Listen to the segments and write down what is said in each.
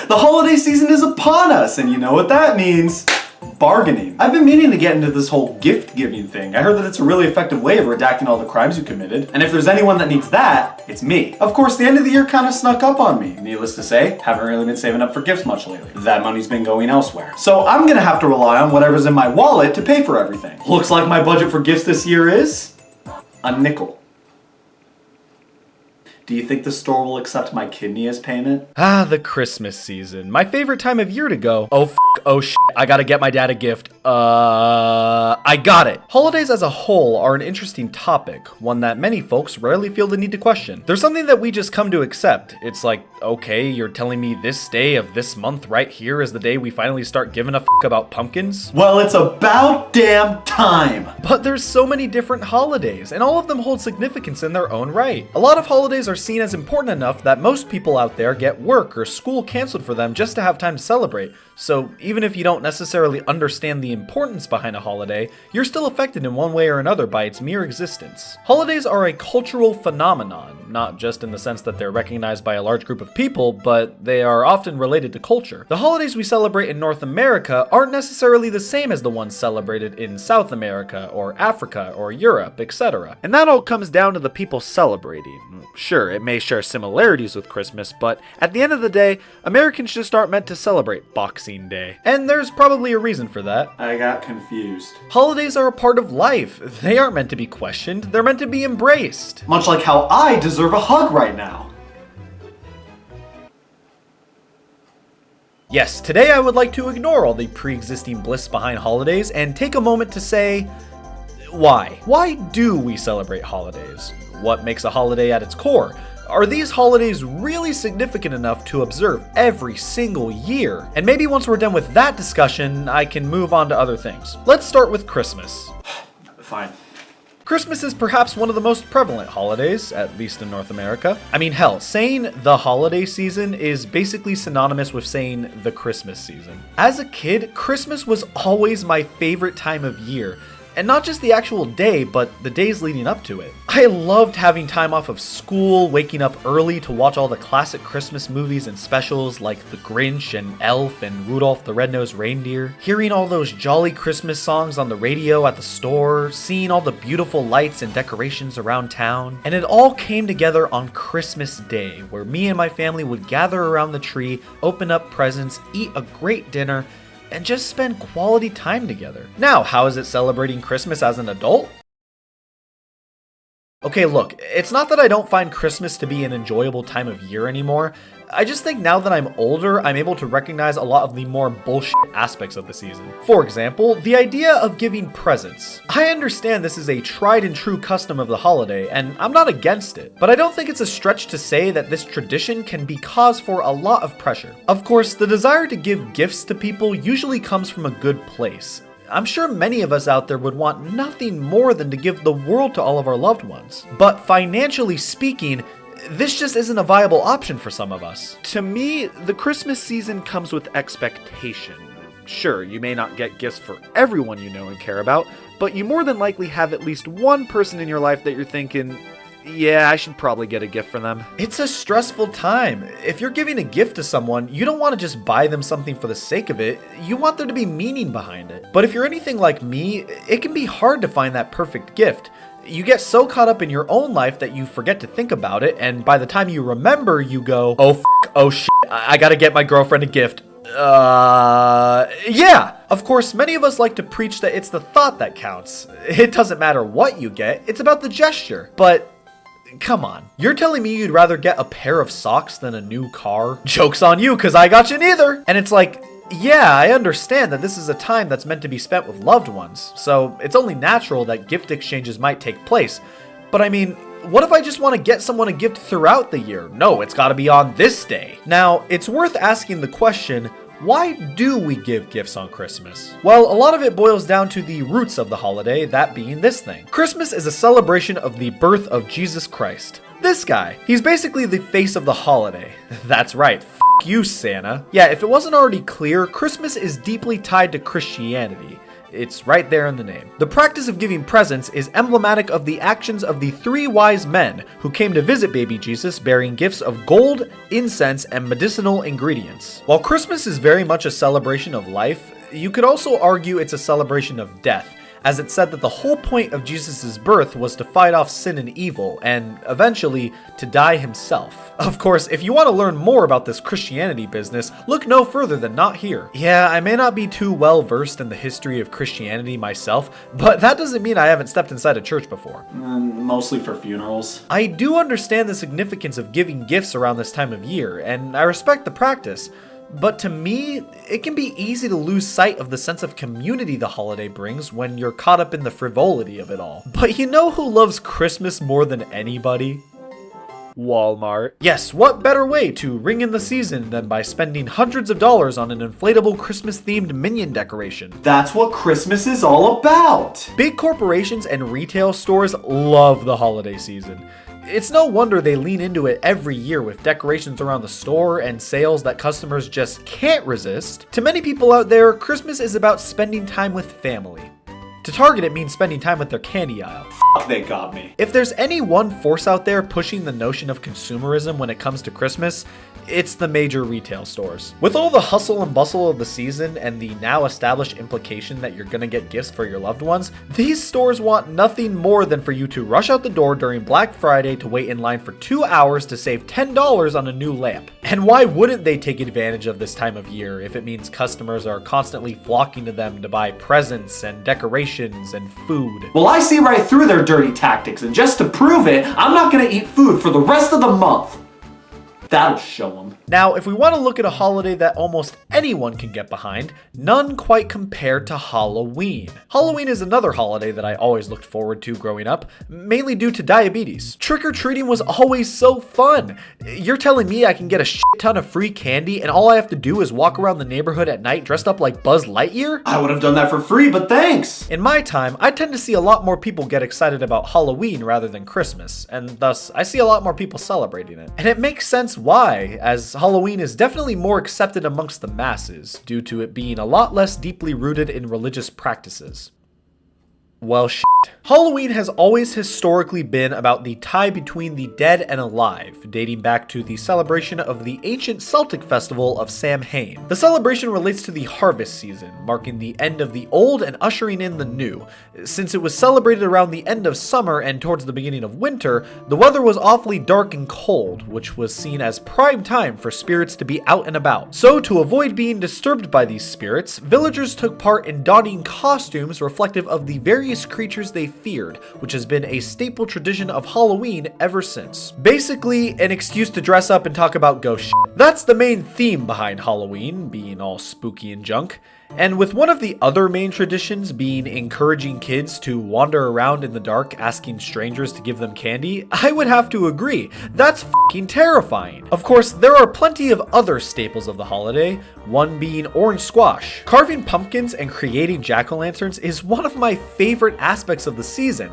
The holiday season is upon us, and you know what that means. Bargaining. I've been meaning to get into this whole gift giving thing. I heard that it's a really effective way of redacting all the crimes you committed. And if there's anyone that needs that, it's me. Of course, the end of the year kind of snuck up on me. Needless to say, haven't really been saving up for gifts much lately. That money's been going elsewhere. So I'm gonna have to rely on whatever's in my wallet to pay for everything. Looks like my budget for gifts this year is a nickel. Do you think the store will accept my kidney as payment? Ah, the Christmas season. My favorite time of year to go. Oh shit, I gotta get my dad a gift. I got it. Holidays as a whole are an interesting topic, one that many folks rarely feel the need to question. There's something that we just come to accept. It's like, okay, you're telling me this day of this month right here is the day we finally start giving a about pumpkins? Well, it's about damn time. But there's so many different holidays, and all of them hold significance in their own right. A lot of holidays are seen as important enough that most people out there get work or school canceled for them just to have time to celebrate. So even if you don't necessarily understand the importance behind a holiday, you're still affected in one way or another by its mere existence. Holidays are a cultural phenomenon, not just in the sense that they're recognized by a large group of people, but they are often related to culture. The holidays we celebrate in North America aren't necessarily the same as the ones celebrated in South America or Africa or Europe, etc. And that all comes down to the people celebrating. Sure, it may share similarities with Christmas, but at the end of the day, Americans just aren't meant to celebrate Boxing Day. And there's probably a reason for that. I got confused. Holidays are a part of life. They aren't meant to be questioned, they're meant to be embraced. Much like how I deserve a hug right now. Yes, today I would like to ignore all the pre-existing bliss behind holidays and take a moment to say, why? Why do we celebrate holidays? What makes a holiday at its core? Are these holidays really significant enough to observe every single year? And maybe once we're done with that discussion, I can move on to other things. Let's start with Christmas. Fine. Christmas is perhaps one of the most prevalent holidays, at least in North America. I mean, hell, saying the holiday season is basically synonymous with saying the Christmas season. As a kid, Christmas was always my favorite time of year. And not just the actual day, but the days leading up to it. I loved having time off of school, waking up early to watch all the classic Christmas movies and specials like The Grinch and Elf and Rudolph the Red-Nosed Reindeer, hearing all those jolly Christmas songs on the radio at the store, seeing all the beautiful lights and decorations around town. And it all came together on Christmas Day, where me and my family would gather around the tree, open up presents, eat a great dinner, and just spend quality time together. Now, how is it celebrating Christmas as an adult? Okay, look, it's not that I don't find Christmas to be an enjoyable time of year anymore. I just think now that I'm older, I'm able to recognize a lot of the more bullshit aspects of the season. For example, the idea of giving presents. I understand this is a tried and true custom of the holiday, and I'm not against it, but I don't think it's a stretch to say that this tradition can be cause for a lot of pressure. Of course, the desire to give gifts to people usually comes from a good place. I'm sure many of us out there would want nothing more than to give the world to all of our loved ones. But financially speaking, this just isn't a viable option for some of us. To me, the Christmas season comes with expectation. Sure, you may not get gifts for everyone you know and care about, but you more than likely have at least one person in your life that you're thinking, yeah, I should probably get a gift for them. It's a stressful time. If you're giving a gift to someone, you don't want to just buy them something for the sake of it. You want there to be meaning behind it. But if you're anything like me, it can be hard to find that perfect gift. You get so caught up in your own life that you forget to think about it, and by the time you remember, you go, oh shit, I gotta get my girlfriend a gift. Yeah! Of course, many of us like to preach that it's the thought that counts. It doesn't matter what you get, it's about the gesture. But come on, you're telling me you'd rather get a pair of socks than a new car? Joke's on you, cause I got you neither. And it's like, yeah, I understand that this is a time that's meant to be spent with loved ones, so it's only natural that gift exchanges might take place. But I mean, what if I just want to get someone a gift throughout the year? No, it's gotta be on this day. Now, it's worth asking the question, why do we give gifts on Christmas? Well, a lot of it boils down to the roots of the holiday, that being this thing. Christmas is a celebration of the birth of Jesus Christ. This guy. He's basically the face of the holiday. That's right, f*** you, Santa. Yeah, if it wasn't already clear, Christmas is deeply tied to Christianity. It's right there in the name. The practice of giving presents is emblematic of the actions of the 3 wise men who came to visit baby Jesus bearing gifts of gold, incense, and medicinal ingredients. While Christmas is very much a celebration of life, you could also argue it's a celebration of death, as it said that the whole point of Jesus' birth was to fight off sin and evil, and eventually to die himself. Of course, if you want to learn more about this Christianity business, look no further than Not Here. Yeah, I may not be too well versed in the history of Christianity myself, but that doesn't mean I haven't stepped inside a church before. Mostly for funerals. I do understand the significance of giving gifts around this time of year, and I respect the practice. But to me, it can be easy to lose sight of the sense of community the holiday brings when you're caught up in the frivolity of it all. But you know who loves Christmas more than anybody? Walmart. Yes, what better way to ring in the season than by spending hundreds of dollars on an inflatable Christmas-themed minion decoration? That's what Christmas is all about! Big corporations and retail stores love the holiday season. It's no wonder they lean into it every year with decorations around the store and sales that customers just can't resist. To many people out there, Christmas is about spending time with family. To Target, it means spending time with their candy aisle. Fuck, they got me. If there's any one force out there pushing the notion of consumerism when it comes to Christmas, it's the major retail stores. With all the hustle and bustle of the season and the now established implication that you're gonna get gifts for your loved ones, these stores want nothing more than for you to rush out the door during Black Friday to wait in line for 2 hours to save $10 on a new lamp. And why wouldn't they take advantage of this time of year if it means customers are constantly flocking to them to buy presents and decorations and food? Well, I see right through their dirty tactics, and just to prove it, I'm not gonna eat food for the rest of the month. That'll show them. Now, if we want to look at a holiday that almost anyone can get behind, none quite compared to Halloween. Halloween is another holiday that I always looked forward to growing up, mainly due to diabetes. Trick-or-treating was always so fun. You're telling me I can get a shit ton of free candy and all I have to do is walk around the neighborhood at night dressed up like Buzz Lightyear? I would have done that for free, but thanks! In my time, I tend to see a lot more people get excited about Halloween rather than Christmas, and thus I see a lot more people celebrating it. And it makes sense why, as Halloween is definitely more accepted amongst the masses, due to it being a lot less deeply rooted in religious practices. Well, shit. Halloween has always historically been about the tie between the dead and alive, dating back to the celebration of the ancient Celtic festival of Samhain. The celebration relates to the harvest season, marking the end of the old and ushering in the new. Since it was celebrated around the end of summer and towards the beginning of winter, the weather was awfully dark and cold, which was seen as prime time for spirits to be out and about. So, to avoid being disturbed by these spirits, villagers took part in donning costumes reflective of the various creatures they feared, which has been a staple tradition of Halloween ever since. Basically, an excuse to dress up and talk about ghost shit. That's the main theme behind Halloween, being all spooky and junk. And with one of the other main traditions being encouraging kids to wander around in the dark asking strangers to give them candy, I would have to agree, that's fucking terrifying. Of course, there are plenty of other staples of the holiday, one being orange squash. Carving pumpkins and creating jack-o'-lanterns is one of my favorite aspects of the season,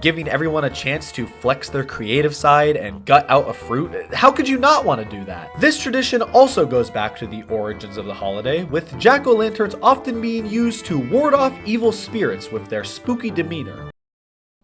giving everyone a chance to flex their creative side and gut out a fruit. How could you not want to do that? This tradition also goes back to the origins of the holiday, with jack-o'-lanterns often being used to ward off evil spirits with their spooky demeanor.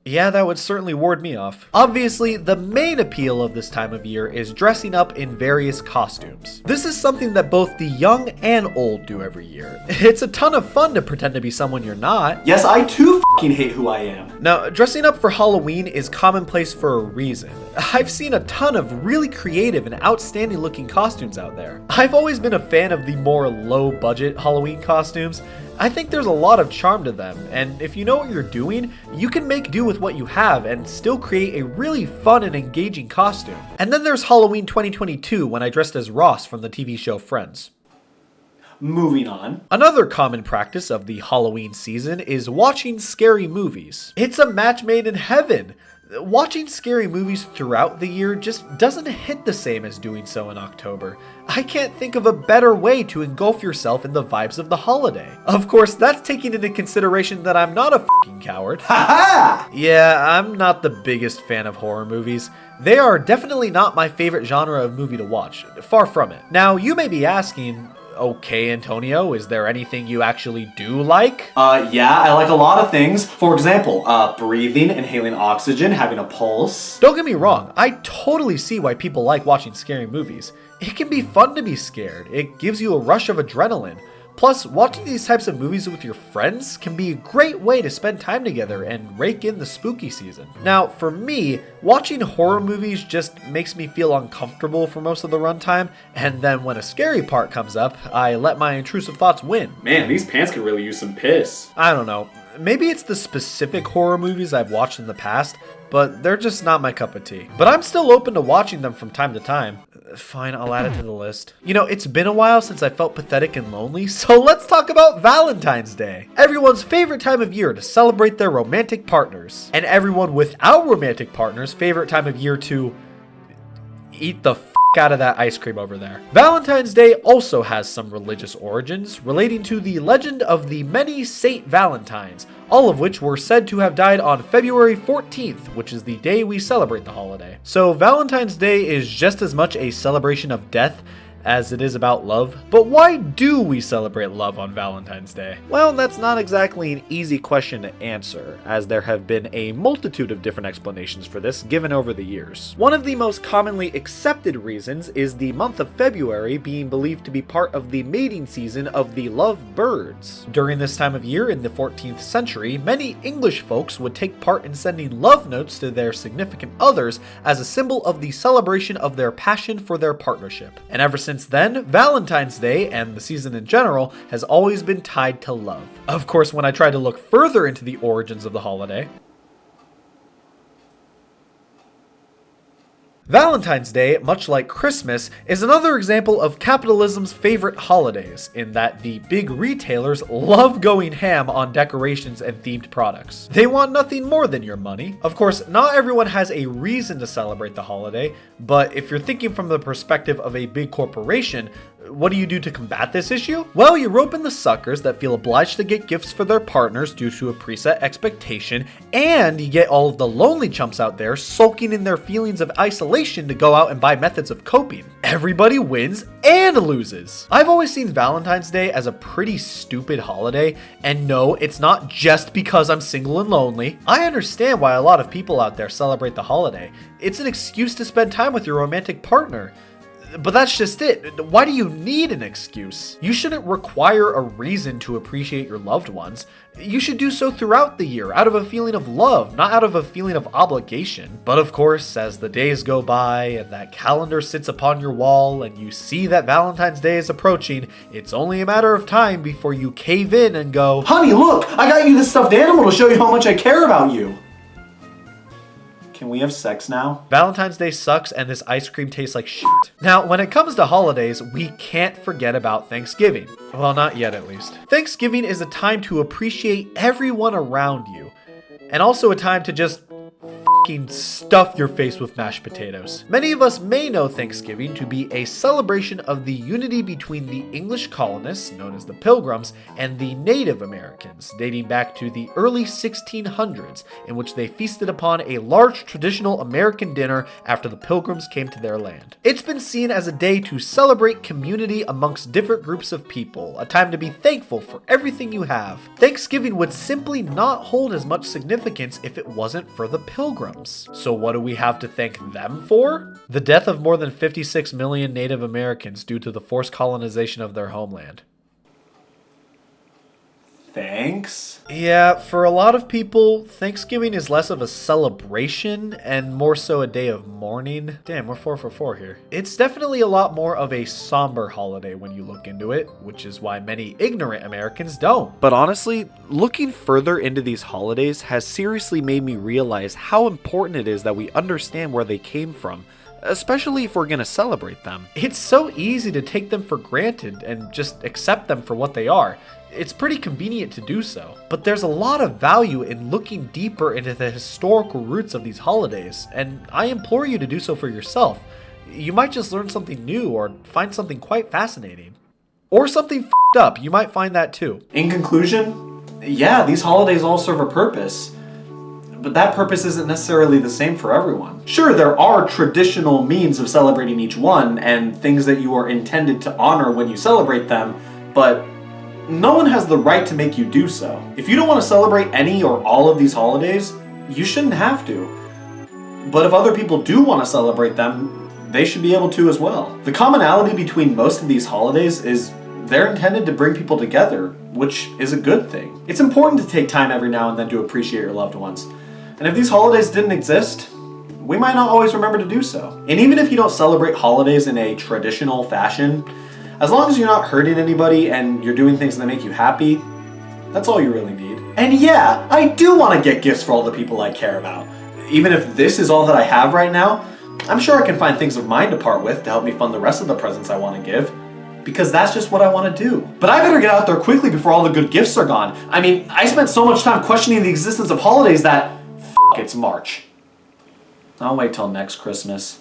Yeah, that would certainly ward me off. Obviously, the main appeal of this time of year is dressing up in various costumes. This is something that both the young and old do every year. It's a ton of fun to pretend to be someone you're not. Yes, I too fucking hate who I am. Now, dressing up for Halloween is commonplace for a reason. I've seen a ton of really creative and outstanding looking costumes out there. I've always been a fan of the more low budget Halloween costumes. I think there's a lot of charm to them, and if you know what you're doing, you can make do with what you have and still create a really fun and engaging costume. And then there's Halloween 2022 when I dressed as Ross from the TV show Friends. Moving on. Another common practice of the Halloween season is watching scary movies. It's a match made in heaven. Watching scary movies throughout the year just doesn't hit the same as doing so in October. I can't think of a better way to engulf yourself in the vibes of the holiday. Of course, that's taking into consideration that I'm not a fucking coward. Ha-ha! Yeah, I'm not the biggest fan of horror movies. They are definitely not my favorite genre of movie to watch, far from it. Now, you may be asking, Okay, Antonio, is there anything you actually do like? Yeah, I like a lot of things. For example, breathing, inhaling oxygen, having a pulse. Don't get me wrong, I totally see why people like watching scary movies. It can be fun to be scared. It gives you a rush of adrenaline. Plus, watching these types of movies with your friends can be a great way to spend time together and rake in the spooky season. Now, for me, watching horror movies just makes me feel uncomfortable for most of the runtime, and then when a scary part comes up, I let my intrusive thoughts win. Man, these pants could really use some piss. I don't know. Maybe it's the specific horror movies I've watched in the past, but they're just not my cup of tea. But I'm still open to watching them from time to time. Fine, I'll add it to the list. You know, it's been a while since I felt pathetic and lonely, so let's talk about Valentine's Day. Everyone's favorite time of year to celebrate their romantic partners. And everyone without romantic partners' favorite time of year to eat the out of that ice cream over there. Valentine's Day also has some religious origins relating to the legend of the many Saint Valentines, all of which were said to have died on February 14th, which is the day we celebrate the holiday. So Valentine's Day is just as much a celebration of death as it is about love. But why do we celebrate love on Valentine's Day? Well, that's not exactly an easy question to answer, as there have been a multitude of different explanations for this given over the years. One of the most commonly accepted reasons is the month of February being believed to be part of the mating season of the love birds. During this time of year in the 14th century, many English folks would take part in sending love notes to their significant others as a symbol of the celebration of their passion for their partnership. And ever since then, Valentine's Day, and the season in general, has always been tied to love. Of course, when I tried to look further into the origins of the holiday, Valentine's Day, much like Christmas, is another example of capitalism's favorite holidays, in that the big retailers love going ham on decorations and themed products. They want nothing more than your money. Of course, not everyone has a reason to celebrate the holiday, but if you're thinking from the perspective of a big corporation, what do you do to combat this issue? Well, you rope in the suckers that feel obliged to get gifts for their partners due to a preset expectation, and you get all of the lonely chumps out there sulking in their feelings of isolation to go out and buy methods of coping. Everybody wins and loses. I've always seen Valentine's Day as a pretty stupid holiday, and no, it's not just because I'm single and lonely. I understand why a lot of people out there celebrate the holiday. It's an excuse to spend time with your romantic partner. But that's just it. Why do you need an excuse? You shouldn't require a reason to appreciate your loved ones. You should do so throughout the year, out of a feeling of love, not out of a feeling of obligation. But of course, as the days go by and that calendar sits upon your wall and you see that Valentine's Day is approaching, it's only a matter of time before you cave in and go, "Honey, look, I got you this stuffed animal to show you how much I care about you." Can we have sex now? Valentine's Day sucks and this ice cream tastes like shit. Now, when it comes to holidays, we can't forget about Thanksgiving. Well, not yet at least. Thanksgiving is a time to appreciate everyone around you, and also a time to just stuff your face with mashed potatoes. Many of us may know Thanksgiving to be a celebration of the unity between the English colonists, known as the Pilgrims, and the Native Americans, dating back to the early 1600s, in which they feasted upon a large traditional American dinner after the Pilgrims came to their land. It's been seen as a day to celebrate community amongst different groups of people, a time to be thankful for everything you have. Thanksgiving would simply not hold as much significance if it wasn't for the Pilgrims. So what do we have to thank them for? The death of more than 56 million Native Americans due to the forced colonization of their homeland. Thanks? Yeah, for a lot of people, Thanksgiving is less of a celebration and more so a day of mourning. Damn, we're 4 for 4 here. It's definitely a lot more of a somber holiday when you look into it, which is why many ignorant Americans don't. But honestly, looking further into these holidays has seriously made me realize how important it is that we understand where they came from, especially if we're gonna celebrate them. It's so easy to take them for granted and just accept them for what they are. It's pretty convenient to do so, but there's a lot of value in looking deeper into the historical roots of these holidays, and I implore you to do so for yourself. You might just learn something new or find something quite fascinating. Or something f***ed up, you might find that too. In conclusion, yeah, these holidays all serve a purpose. But that purpose isn't necessarily the same for everyone. Sure, there are traditional means of celebrating each one and things that you are intended to honor when you celebrate them, but no one has the right to make you do so. If you don't want to celebrate any or all of these holidays, you shouldn't have to. But if other people do want to celebrate them, they should be able to as well. The commonality between most of these holidays is they're intended to bring people together, which is a good thing. It's important to take time every now and then to appreciate your loved ones. And if these holidays didn't exist, we might not always remember to do so. And even if you don't celebrate holidays in a traditional fashion, as long as you're not hurting anybody and you're doing things that make you happy, that's all you really need. And yeah, I do want to get gifts for all the people I care about. Even if this is all that I have right now, I'm sure I can find things of mine to part with to help me fund the rest of the presents I want to give. Because that's just what I want to do. But I better get out there quickly before all the good gifts are gone. I mean, I spent so much time questioning the existence of holidays that it's March. I'll wait till next Christmas.